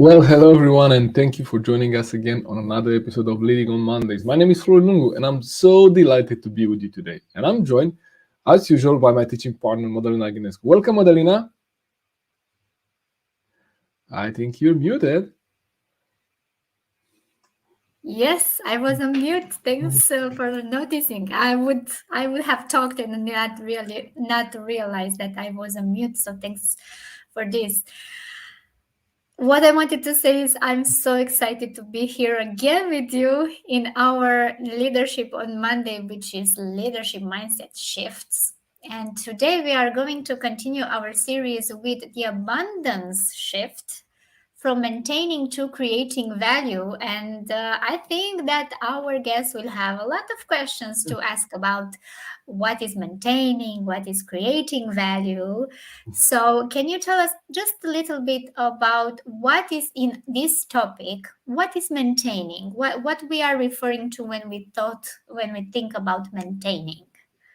Well, hello everyone, and thank you for joining us again on another episode of Leading on Mondays. My name is Florin, and I'm so delighted to be with you today. And I'm joined, as usual, by my teaching partner, Madalina and Florin. Welcome, Madalina. I think you're muted. Yes, I was on mute. Thanks for noticing. I would have talked and not realize that I was on mute. So thanks for this. What I wanted to say is I'm so excited to be here again with you in our leadership on Monday, which is leadership mindset shifts. And today we are going to continue our series with the abundance shift from maintaining to creating value. And I think that our guests will have a lot of questions to ask about what is maintaining, what is creating value. So, can you tell us just a little bit about what is in this topic? What is maintaining? What we are referring to when we think about maintaining?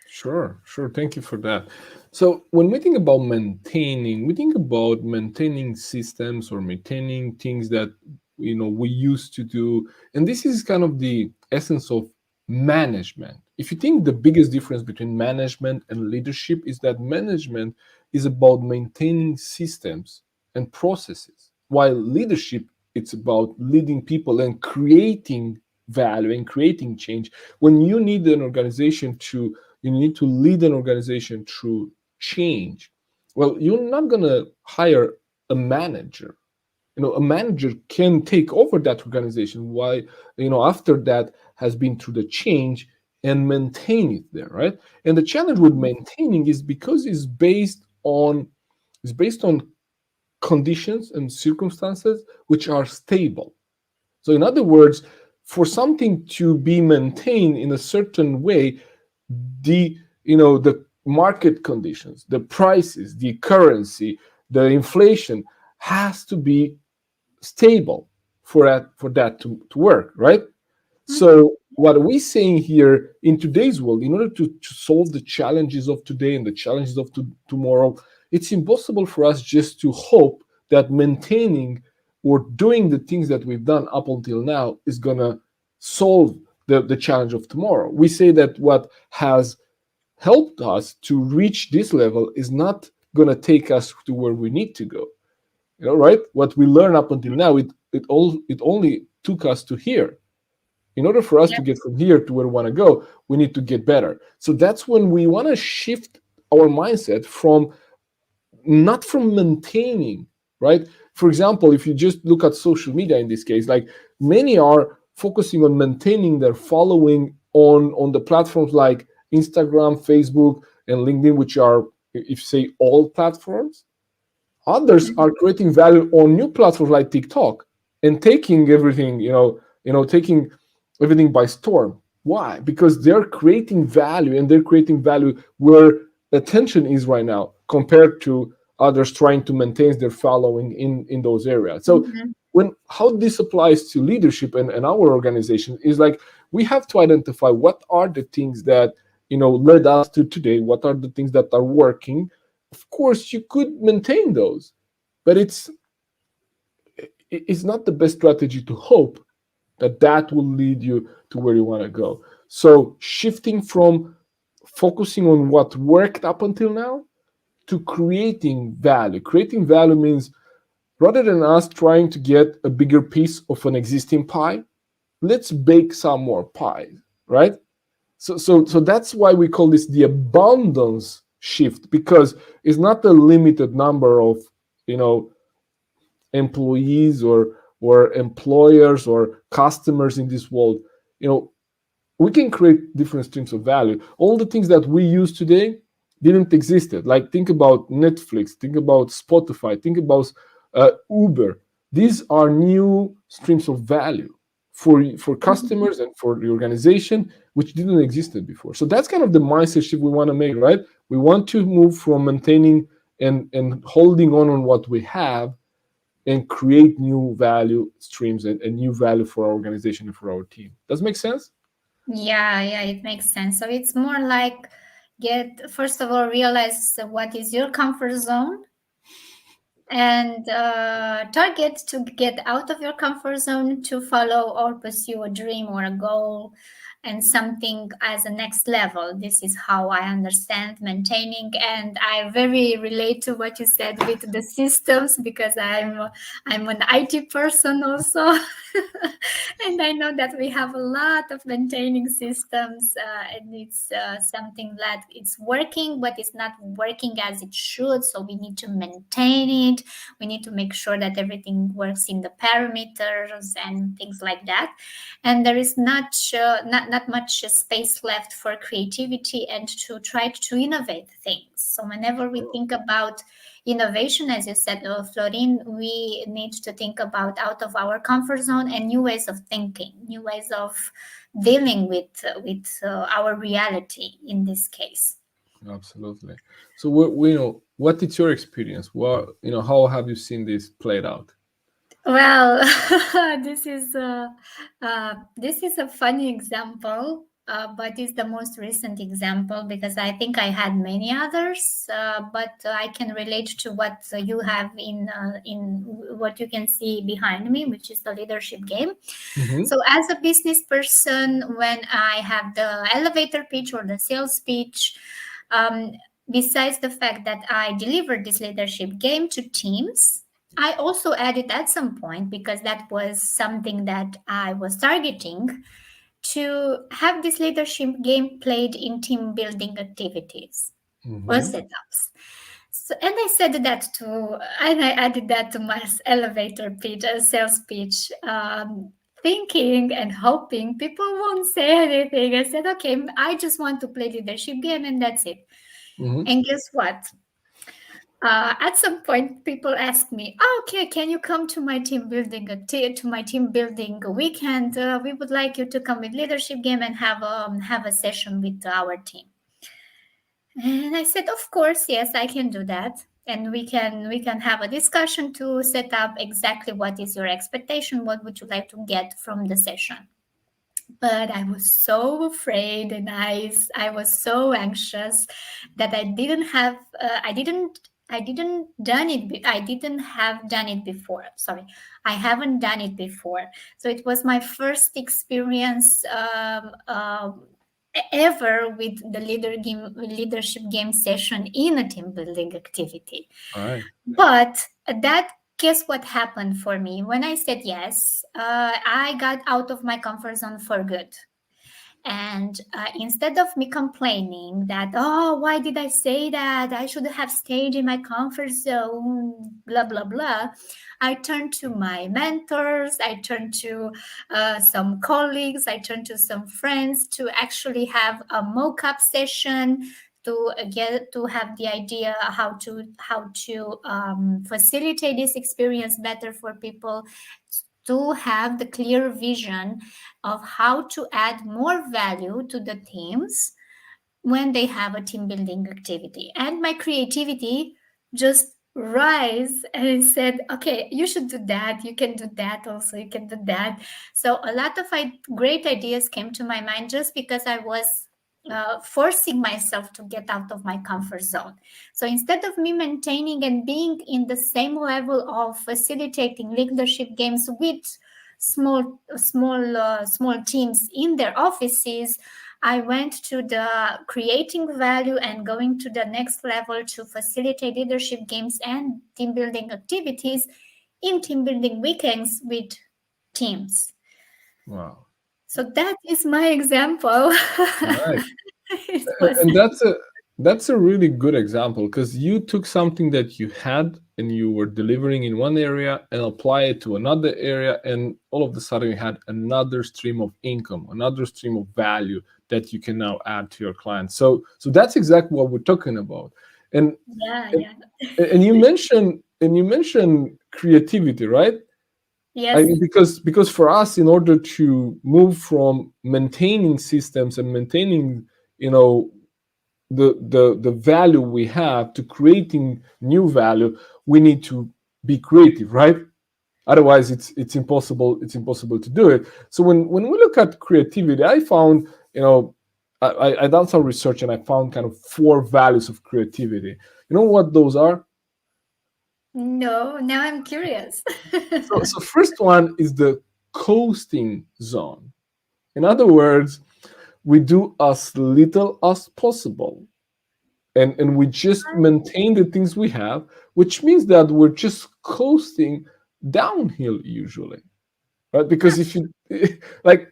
Sure. Thank you for that. So, when we think about maintaining, we think about maintaining systems or maintaining things that we used to do, and this is kind of the essence of management. If you think the biggest difference between management and leadership is that management is about maintaining systems and processes, while leadership it's about leading people and creating value and creating change. When you need an organization to you need to lead an organization through change. Well, you're not going to hire a manager. A manager can take over that organization while after that has been through the change and maintain it there, right? And the challenge with maintaining is because it's based on conditions and circumstances which are stable. So in other words, for something to be maintained in a certain way, the market conditions, the prices, the currency, the inflation has to be stable for that to work, right? So what are we saying here in today's world? In order to solve the challenges of today and the challenges of tomorrow, it's impossible for us just to hope that maintaining or doing the things that we've done up until now is gonna solve the challenge of tomorrow. We say that what has helped us to reach this level is not gonna take us to where we need to go. Right? What we learned up until now, it only took us to here. In order for us to get from here to where we want to go, we need to get better. So that's when we want to shift our mindset from not from maintaining, right? For example, if you just look at social media in this case, like many are focusing on maintaining their following on the platforms like Instagram, Facebook, and LinkedIn, which are, if you say, all platforms. Others are creating value on new platforms like TikTok and taking everything, taking everything by storm. Why? Because they're creating value, and they're creating value where attention is right now compared to others trying to maintain their following in those areas. So when how this applies to leadership and our organization is like we have to identify what are the things that led us to today, what are the things that are working. Of course you could maintain those, but it's not the best strategy to hope that will lead you to where you want to go. So shifting from focusing on what worked up until now to creating value means rather than us trying to get a bigger piece of an existing pie, let's bake some more pie, right? So that's why we call this the abundance shift, because it's not a limited number of you know employees or employers or customers in this world. We can create different streams of value. All the things that we use today didn't existed. Like think about Netflix, think about Spotify, think about Uber. These are new streams of value for customers and for the organization, which didn't existed before. So that's kind of the mindset shift we want to make, right? We want to move from maintaining and holding on what we have and create new value streams and new value for our organization and for our team. Does it make sense? Yeah, it makes sense. So it's more like get first of all realize what is your comfort zone and target to get out of your comfort zone to follow or pursue a dream or a goal and something as a next level. This is how I understand maintaining, and I very relate to what you said with the systems, because I'm an IT person also. And I know that we have a lot of maintaining systems, and it's something that it's working, but it's not working as it should. So we need to maintain it. We need to make sure that everything works in the parameters and things like that. And there is not much space left for creativity and to try to innovate things. So whenever we think about innovation, as you said, Florin, we need to think about out of our comfort zone and new ways of thinking, new ways of dealing with our reality in this case. Absolutely. So, we know what is your experience? What how have you seen this played out? Well, this is this is a funny example, but it's the most recent example because I think I had many others, but I can relate to what you have in what you can see behind me, which is the leadership game. Hmm. So, as a business person, when I have the elevator pitch or the sales pitch, um, besides the fact that I delivered this leadership game to teams, I also added at some point, because that was something that I was targeting, to have this leadership game played in team building activities or Hmm. setups. So, and I said that to, and I added that to my elevator pitch, sales pitch, thinking and hoping people won't say anything. I said, okay, I just want to play leadership game and that's it. Hmm. And guess what? At some point, people ask me, oh, "Okay, can you come to my team building to my team building weekend? We would like you to come with leadership game and have a session with our team." And I said, "Of course, yes, I can do that, and we can have a discussion to set up exactly what is your expectation, what would you like to get from the session." But I was so afraid, and I was so anxious that I didn't done it I didn't have done it before. Sorry, I haven't done it before. So it was my first experience ever with the leadership game session in a team building activity. All right. But that, guess what happened for me? When I said yes, I got out of my comfort zone for good. And instead of me complaining that, oh, why did I say that? I should have stayed in my comfort zone, blah, blah, blah. I turned to my mentors, I turned to some colleagues, I turned to some friends to actually have a mock-up session to get to have the idea how to facilitate this experience better for people, to have the clear vision of how to add more value to the teams when they have a team building activity. And my creativity just rise and said, okay, you should do that, you can do that also, you can do that. So a lot of great ideas came to my mind just because I was forcing myself to get out of my comfort zone. So instead of me maintaining and being in the same level of facilitating leadership games with small teams in their offices, I went to the creating value and going to the next level to facilitate leadership games and team building activities in team building weekends with teams. Wow. So that is my example. All right. It was And that's a really good example because you took something that you had and you were delivering in one area and apply it to another area, and all of a sudden you had another stream of income, another stream of value that you can now add to your clients. So that's exactly what we're talking about. And yeah, and, yeah. and you mentioned creativity, right? I Yes. mean, because for us, in order to move from maintaining systems and maintaining, you know, the value we have to creating new value, we need to be creative, right? Otherwise it's impossible to do it. So when we look at creativity, I found, I done some research and I found kind of four values of creativity. You know what those are? No, now I'm curious. So first one is the coasting zone. In other words, we do as little as possible, and we just maintain the things we have, which means that we're just coasting downhill usually, right? Because if you like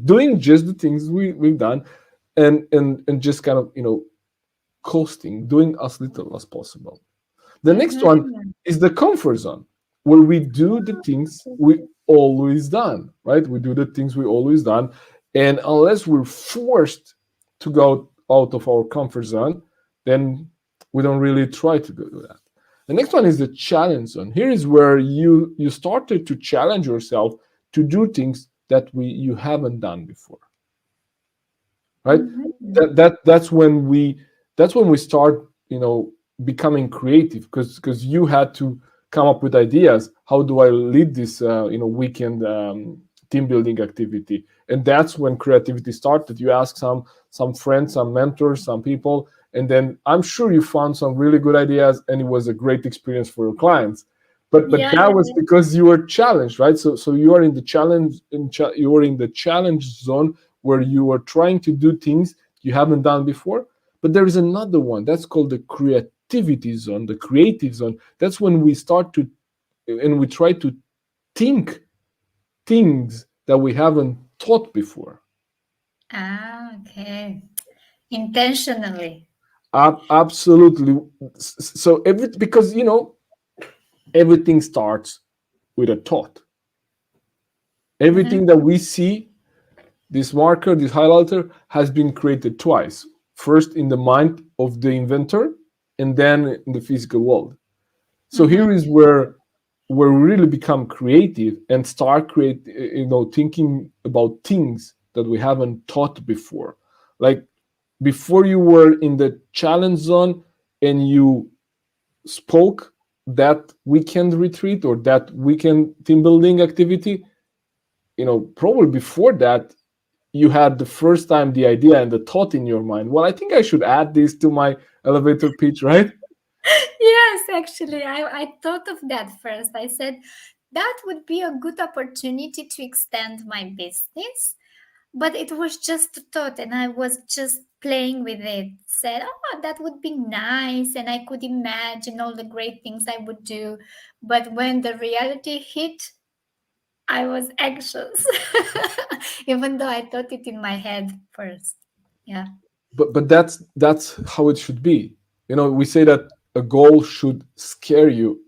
doing just the things we've done, and just kind of coasting, doing as little as possible. The next one Mhm. is the comfort zone, where we do the things we always done, right? We do the things we always done, and unless we're forced to go out of our comfort zone, then we don't really try to do that. The next one is the challenge zone. Here is where you started to challenge yourself to do things that you haven't done before, right? Mhm. That's when we start becoming creative, because you had to come up with ideas. How do I lead this weekend team building activity? And that's when creativity started. You ask some friends, some mentors, some people, and then I'm sure you found some really good ideas, and it was a great experience for your clients. But Yeah, that yeah, was because you were challenged, right? So you are in the you are in the challenge zone, where you are trying to do things you haven't done before. But there is another one that's called the creativity zone, the creative zone. That's when we start to and we try to think things that we haven't thought before. Ah, okay. Intentionally. Absolutely. So because everything starts with a thought. Everything Mhm. that we see, this marker, this highlighter, has been created twice. First in the mind of the inventor, and then in the physical world. So here Mhm. is where we really become creative and start thinking about things that we haven't thought before. Like before, you were in the challenge zone, and you spoke that weekend retreat or that weekend team building activity. Probably before that, you had the first time the idea and the thought in your mind, well, I think I should add this to my elevator pitch, right? Yes, actually, I thought of that first. I said that would be a good opportunity to extend my business, but it was just a thought, and I was just playing with it. Said, oh, that would be nice, and I could imagine all the great things I would do. But when the reality hit, I was anxious, even though I thought it in my head first. Yeah. But that's how it should be. We say that a goal should scare you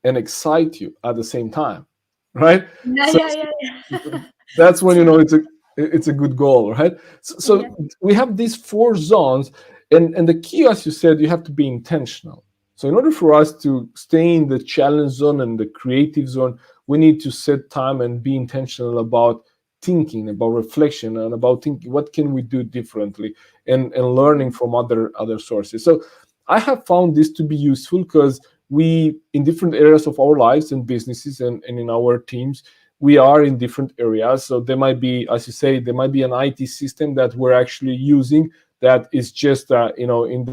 and excite you at the same time, right? Yeah, So yeah, yeah, yeah. that's It's when true. it's a good goal, right? so, Yeah. so we have these four zones, and the key, as you said, you have to be intentional. So in order for us to stay in the challenge zone and the creative zone, we need to set time and be intentional about thinking, about reflection, and about thinking what can we do differently, and learning from other sources. So I have found this to be useful, because we, in different areas of our lives and businesses, and in our teams, we are in different areas. So there might be, as you say, there might be an IT system that we're actually using that is just in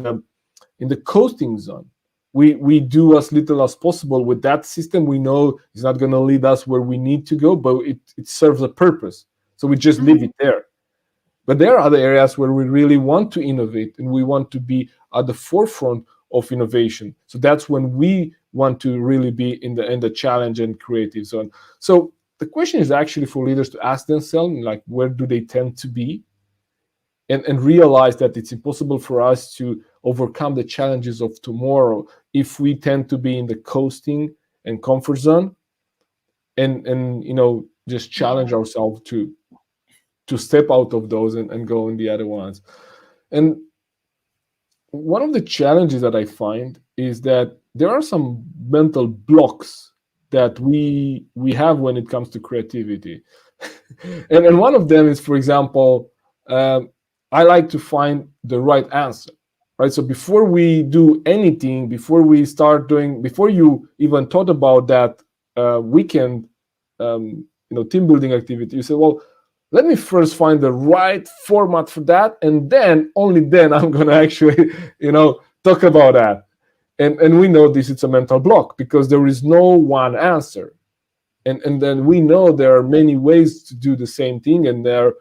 the coasting zone. We do as little as possible with that system. We know it's not going to lead us where we need to go, but it serves a purpose. So we just leave Mhm. it there. But there are other areas where we really want to innovate, and we want to be at the forefront of innovation. So that's when we want to really be in the challenge and creative zone. So the question is actually for leaders to ask themselves, like, where do they tend to be, and realize that it's impossible for us to overcome the challenges of tomorrow if we tend to be in the coasting and comfort zone, and just challenge Yeah. ourselves to step out of those, and go in the other ones. And one of the challenges that I find is that there are some mental blocks that we have when it comes to creativity. And one of them is, for example, um, I like to find the right answer, right? So before we do anything, before you even thought about that weekend, team building activity, you say, well, let me first find the right format for that, and then only then I'm going to actually talk about that. And we know this is a mental block because there is no one answer. And then we know there are many ways to do the same thing, and there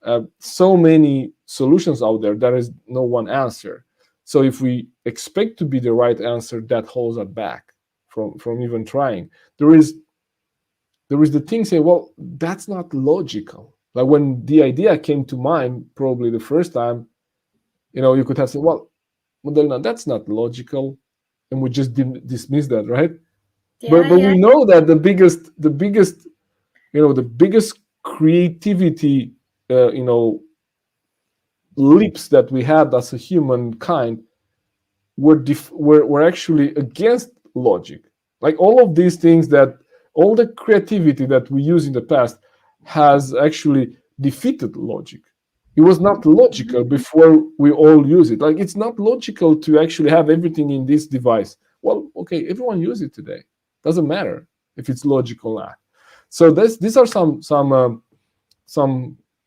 are so many solutions out there. There is no one answer. So if we expect to be the right answer, that holds us back from even trying. There is the thing saying, well, that's not logical. Like when the idea came to mind, probably the first time, you could have said, well, Madalina, that's not logical, and we just dismiss that, right? but Yeah, but we yeah, know that the biggest creativity uh, you know leaps that we had as a humankind were actually against logic. Like all of these things, that all the creativity that we use in the past has actually defeated logic. It was not logical before we all use it. Like it's not logical to actually have everything in this device. Well, okay, everyone use it today. Doesn't matter if it's logical or not. So these are some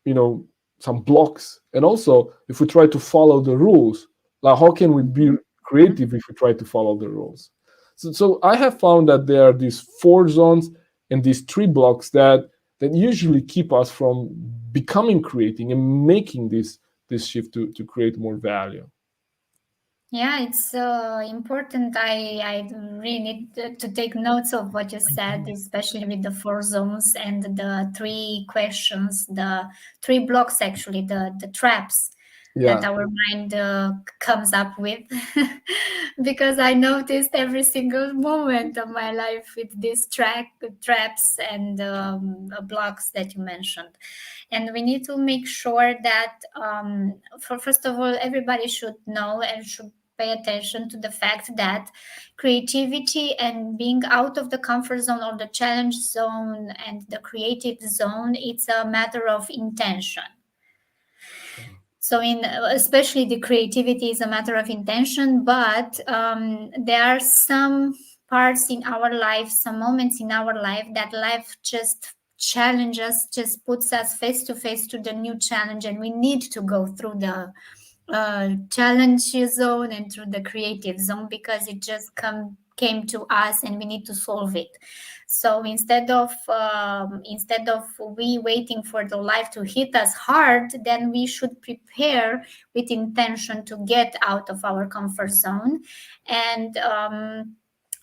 you know some blocks. And also, if we try to follow the rules, like how can we be creative if we try to follow the rules? So I have found that there are these four zones and these three blocks that usually keep us from becoming creating and making this shift to create more value. yeah. It's important. I really need to take notes of what you said, especially with the four zones and the three questions, the three blocks, actually, the traps that Yeah, our mind comes up with. Because I noticed every single moment of my life with these traps and blocks that you mentioned. And we need to make sure that, for first of all, everybody should know and should pay attention to the fact that creativity and being out of the comfort zone or the challenge zone and the creative zone, it's a matter of intention. So in especially the creativity is a matter of intention, but there are some parts in our life, some moments in our life that life just challenges, just puts us face to face to the new challenge, and we need to go through the challenge zone and through the creative zone because it just came to us and we need to solve it. So instead of we waiting for the life to hit us hard, then we should prepare with intention to get out of our comfort zone. And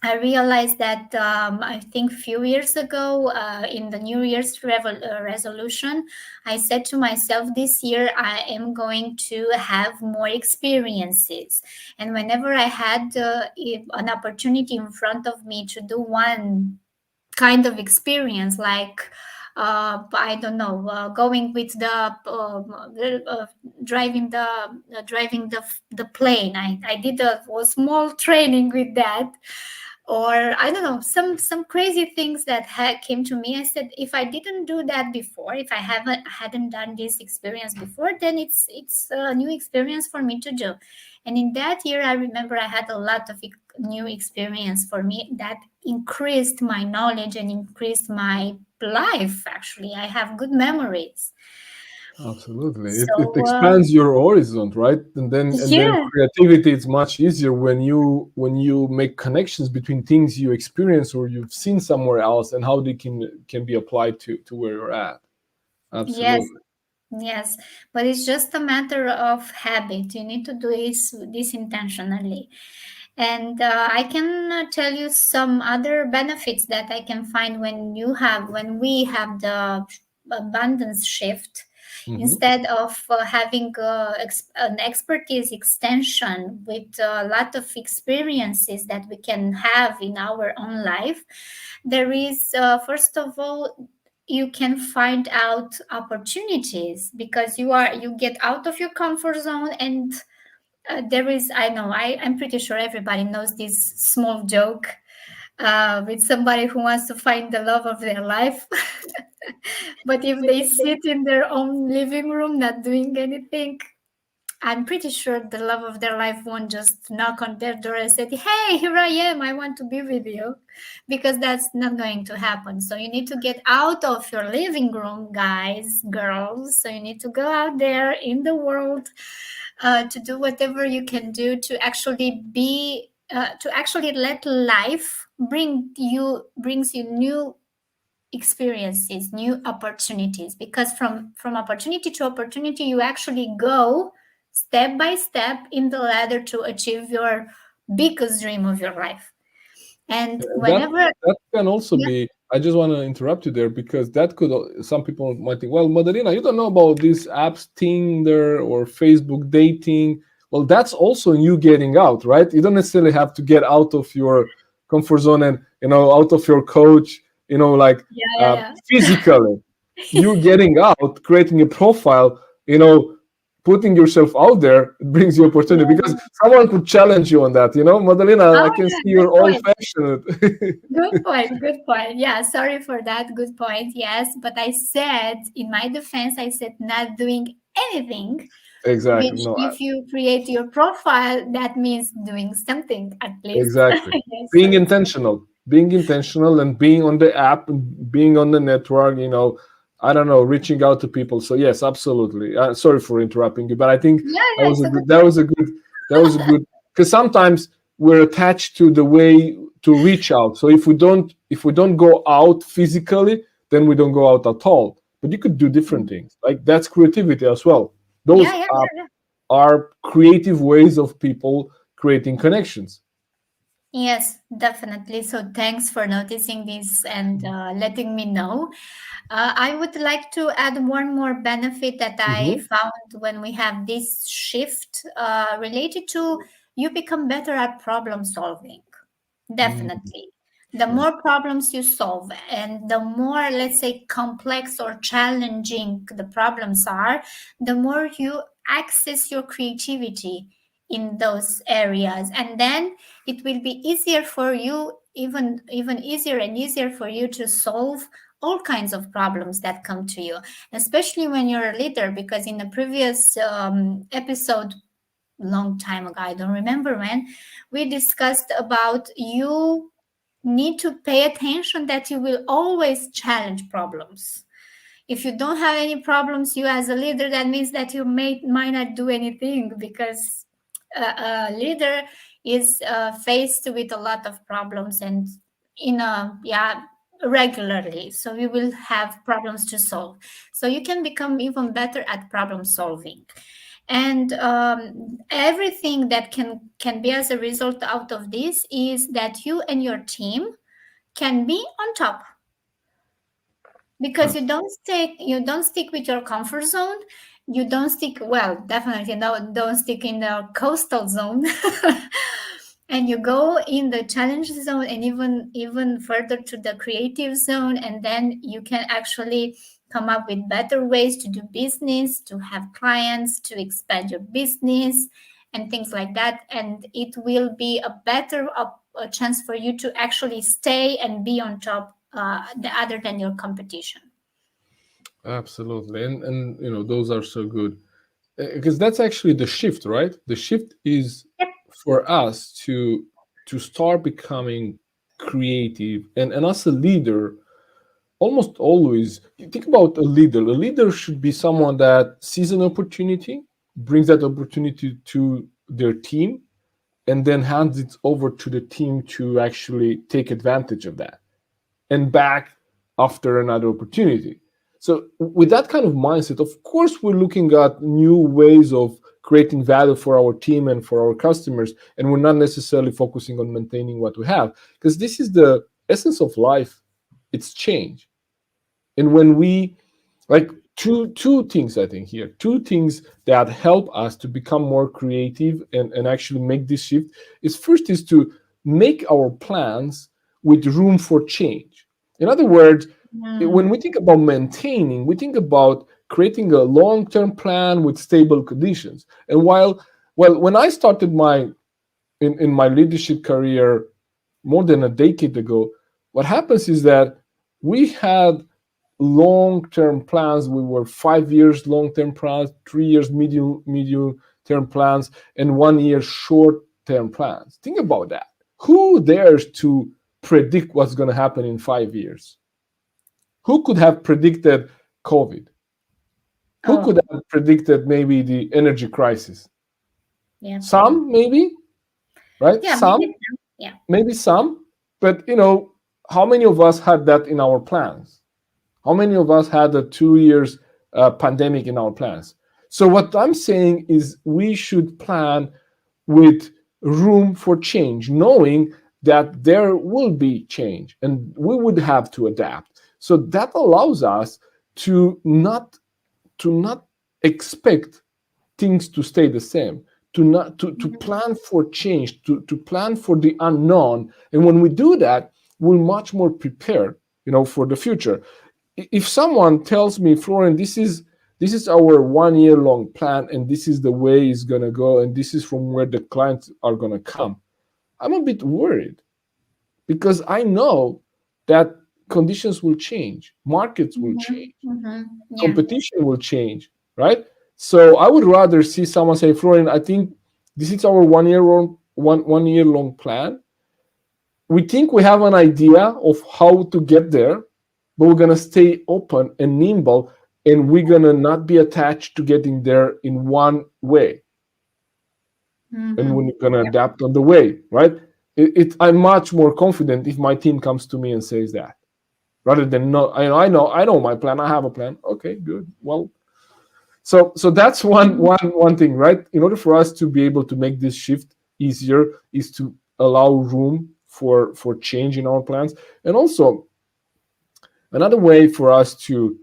I realized that I think a few years ago, in the New Year's resolution, I said to myself, this year I am going to have more experiences. And whenever I had an opportunity in front of me to do one kind of experience, like I don't know, going with driving the plane. I did a small training with that, or I don't know, some crazy things that came to me. I said, if I didn't do that before, if I hadn't done this experience before, then it's a new experience for me to do. And in that year, I remember I had a lot of new experience for me that increased my knowledge and increased my life. Actually, I have good memories. absolutely. It So expands your horizon, right? And then yeah. creativity is much easier when you make connections between things you experience or you've seen somewhere else and how they can be applied to where you're at. Yes. Absolutely. Yes, but it's just a matter of habit. You need to do this intentionally. And I can tell you some other benefits that I can find when we have the abundance shift. Hmm. Instead of having an expertise extension with a lot of experiences that we can have in our own life, there is, first of all, you can find out opportunities because you get out of your comfort zone. And there is, I know, I'm pretty sure everybody knows this small joke with somebody who wants to find the love of their life. But if they sit in their own living room not doing anything, I'm pretty sure the love of their life won't just knock on their door and say, "Hey, here I am. I want to be with you," because that's not going to happen. So you need to get out of your living room, guys, girls. So you need to go out there in the world to do whatever you can do to actually be to actually let life brings you new experiences, new opportunities, because from opportunity to opportunity you actually go step by step in the ladder to achieve your biggest dream of your life. And that whenever, that can also yeah, be, I just want to interrupt you there, because that could, some people might think, well, Madalina, you don't know about these apps, Tinder or Facebook dating. Well, that's also you getting out, right? You don't necessarily have to get out of your comfort zone and, out of your coach, like, yeah, physically. You getting out, creating a profile, putting yourself out there, it brings you opportunity, because yeah. someone could challenge you on that. Madalina, I Oh can yeah, see good you're old point. fashioned. Good point. Good point. Yeah, sorry for that. Good point. Yes, but I said in my defense, I said not doing anything. Exactly. Which, No, if you create your profile, that means doing something at least. exactly. Yes. So Being it's intentional, being intentional, and being on the app, and being on the network. I don't know, reaching out to people. So yes, absolutely. Sorry for interrupting you, but I think yeah, that yeah. was It's a a good. good That was a good. That was a good. Because sometimes we're attached to the way to reach out. So if we don't go out physically, then we don't go out at all. But you could do different point. things. Like, that's creativity as well. Yeah, Those yeah, yeah. are creative ways of people creating connections. Yes, definitely. So thanks for noticing this and letting me know. I would like to add one more benefit that I Hmm. found when we have this shift related to you become better at problem solving. Definitely. The more problems you solve and the more, let's say, complex or challenging the problems are, the more you access your creativity in those areas. And then it will be easier for you, even easier and easier for you to solve all kinds of problems that come to you, especially when you're a leader, because in the previous episode, long time ago, I don't remember when, we discussed about you need to pay attention that you will always challenge problems. If you don't have any problems, you as a leader, that means that you might not do anything, because a leader is faced with a lot of problems, and in a, yeah, regularly, so you will have problems to solve, so you can become even better at problem solving. And everything that can be as a result out of this is that you and your team can be on top, because you don't stick with your comfort zone. You don't stick, well, definitely don't stick in the coastal zone. And you go in the challenge zone, and even further to the creative zone, and then you can actually come up with better ways to do business, to have clients, to expand your business, and things like that. And it will be a better a chance for you to actually stay and be on top, other than your competition. Absolutely, and those are so good, because that's actually the shift, right? The shift is Yep. for us to start becoming creative, and as a leader, almost always you think about a leader. A leader should be someone that sees an opportunity, brings that opportunity to their team, and then hands it over to the team to actually take advantage of that and back after another opportunity. So, with that kind of mindset, of course, we're looking at new ways of creating value for our team and for our customers, and we're not necessarily focusing on maintaining what we have, because this is the essence of life. It's change. And when we, like, two things, I think, here, two things that help us to become more creative and actually make this shift is, first is to make our plans with room for change. In other words, when we Mm. think about maintaining, we think about creating a long-term plan with stable conditions. And when I started in my leadership career more than a decade ago, what happens is that we had long-term plans. We were 5 years long-term plans, 3 years medium-term plans, and 1 year short-term plans. Think about that. Who dares to predict what's going to happen in 5 years? Who could have predicted COVID? Who could Oh, have predicted maybe the energy crisis? yeah. Some, maybe. right? Yeah, Some, maybe. Yeah. maybe some, but how many of us had that in our plans? How many of us had a 2 years pandemic in our plans? So what I'm saying is we should plan with room for change, knowing that there will be change and we would have to adapt. So that allows us to not expect things to stay the same, to Mhm. plan for change, to plan for the unknown. And when we do that, we're much more prepared, for the future. If someone tells me, Florin, this is our 1 year long plan, and this is the way it's gonna go, and this is from where the clients are gonna come, I'm a bit worried because I know that conditions will change, markets will change, Yeah. competition will change, right? So I would rather see someone say, Florian, I think this is our 1 year long plan. We think we have an idea of how to get there, but we're gonna stay open and nimble, and we're gonna not be attached to getting there in one way, and we're gonna Yeah. adapt on the way, right? I'm much more confident if my team comes to me and says that, rather than no, I know my plan. I have a plan. Okay, good. Well, so that's one thing, right? In order for us to be able to make this shift easier, is to allow room for change in our plans. And also, another way for us to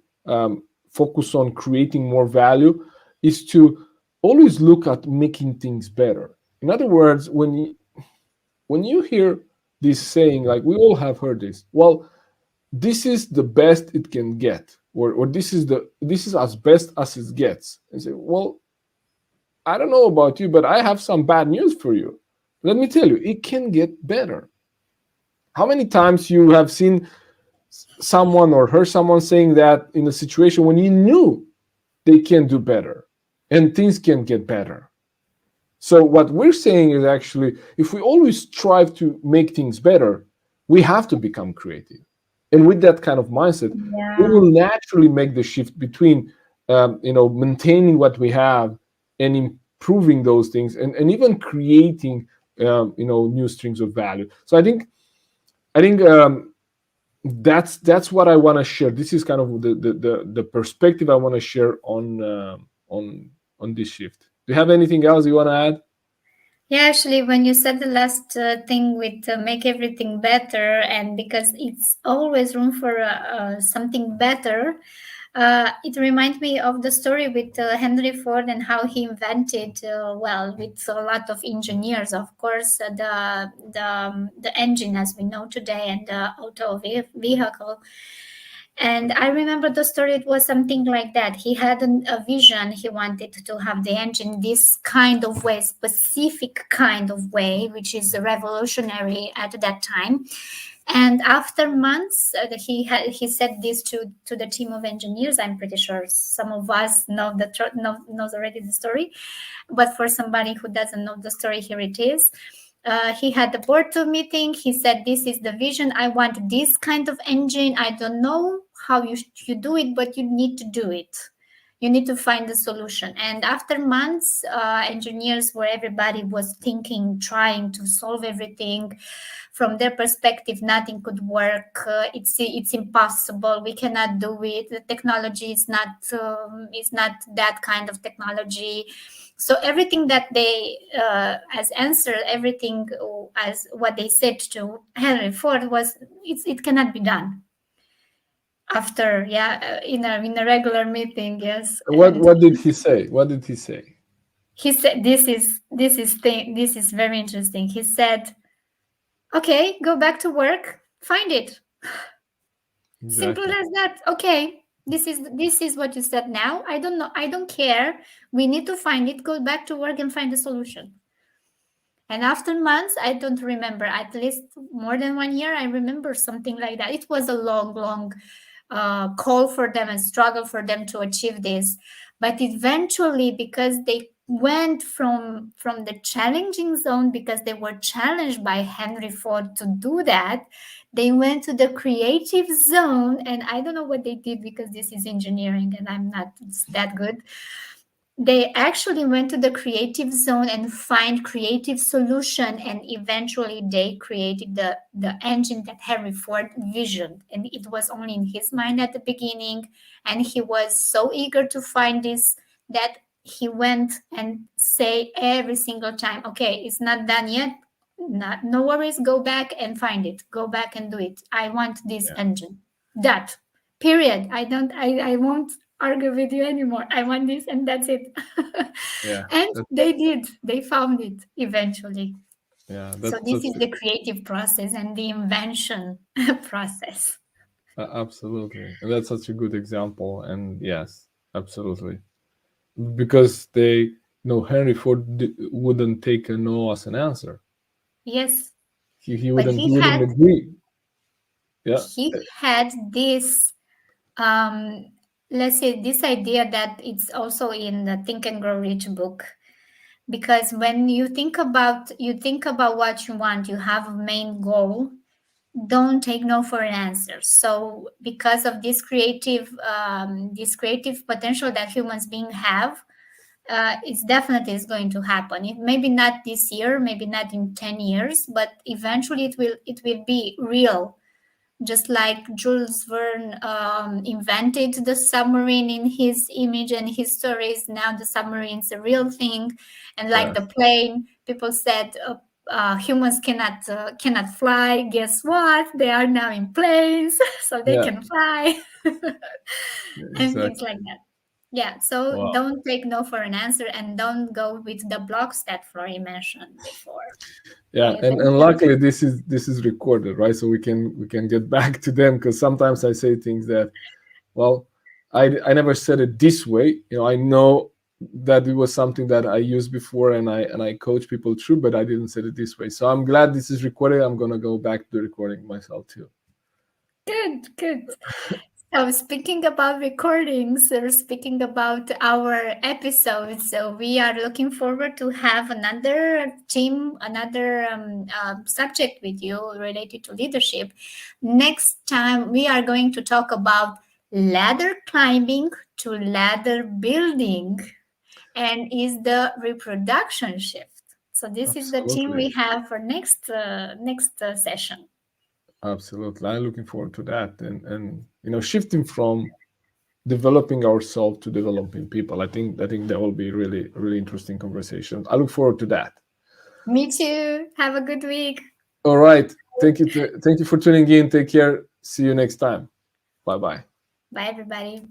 focus on creating more value is to always look at making things better. In other words, when you hear this saying, like we all have heard this, well, this is the best it can get, or this is as best as it gets, and say, well, I don't know about you, but I have some bad news for you. Let me tell you, it can get better. How many times you have seen someone or heard someone saying that in a situation when you knew they can do better and things can get better? So what we're saying is, actually, if we always strive to make things better, we have to become creative. And with that kind of mindset, we Yeah. will naturally make the shift between maintaining what we have and improving those things, and even creating new strings of value. So I think that's what I want to share. This is kind of the perspective I want to share on this shift. Do you have anything else you want to add? Yeah, actually, when you said the last thing with make everything better, and because it's always room for something better, it reminds me of the story with Henry Ford and how he invented, well, with a lot of engineers, of course, the engine as we know today and the vehicle. And I remember the story, it was something like that. He had a vision. He wanted to have the engine this kind of way, specific kind of way, which is revolutionary at that time. And after months, he said this to the team of engineers. I'm pretty sure some of us knows already the story, but for somebody who doesn't know the story, here it is. He had the board meeting. He said, "This is the vision. I want this kind of engine. I don't know how you do it, but you need to do it. You need to find a solution." And after months, engineers, where everybody was thinking, trying to solve everything from their perspective, nothing could work. It's impossible. We cannot do it. The technology is not that kind of technology. So everything that they as answer, everything as what they said to Henry Ford was, it cannot be done. After, yeah, in a regular meeting, yes. What And what did he say? What did he say? he said, this is very interesting. He said, "Okay, go back to work, find it. Simple Exactly. as that. Okay, this is what you said. Now I don't know. I don't care. We need to find it. Go back to work and find a solution." And after months, I don't remember, at least more than 1 year, I remember something like that. It was a long, long call for them and struggle for them to achieve this. But eventually, because they went from the challenging zone, because they were challenged by Henry Ford to do that, they went to the creative zone. And I don't know what they did, because this is engineering and I'm not that good. they actually went to the creative zone and find creative solution, and eventually they created the engine that Henry Ford visioned, and it was only in his mind at the beginning, and he was so eager to find this that he went and say every single time, okay, it's not done yet, not, no worries, go back and find it, go back and do it, I want this Yeah, engine, that, period, I won't argue with you anymore. I want this and that's it. yeah, And that's they did. They found it eventually. yeah, So that's this such is the creative process and the invention process. absolutely, and that's such a good example. And yes, absolutely, because they no Henry Ford wouldn't take a no as an answer. Yes. He But wouldn't agree. Yeah, he had this um let's say this idea that it's also in the Think and Grow Rich book, because when you think about what you want, you have a main goal, don't take no for an answer. So because of this creative potential that humans being have, it's definitely is going to happen. It maybe not this year, maybe not in 10 years, but eventually it will be real. Just like Jules Verne invented the submarine in his image and his stories, now the submarine's a real thing. And like the yes, plane, people said humans cannot fly. Guess what? They are now in planes, so they yeah, can fly, and things exactly. like that. Yeah, so Wow. don't take no for an answer, and don't go with the blocks that Flori mentioned before. Yeah, Pay and attention. luckily this is recorded, right? So we can get back to them, because sometimes I say things that, well, I never said it this way. I know that it was something that I used before, and I coach people through, but I didn't say it this way. So I'm glad this is recorded. I'm gonna go back to the recording myself too. Good, good. So speaking about recordings, or speaking about our episodes, so we are looking forward to have another another subject with you related to leadership. Next time, we are going to talk about ladder climbing to ladder building, and is the reproduction shift. So this is the team Absolutely, we have for next session. absolutely. I'm looking forward to that, and shifting from developing ourselves to developing people. I think that will be really really interesting conversation. I look forward to that. Me too. Have a good week. All right. Thank you for tuning in. Take care. See you next time. Bye bye. Bye, everybody.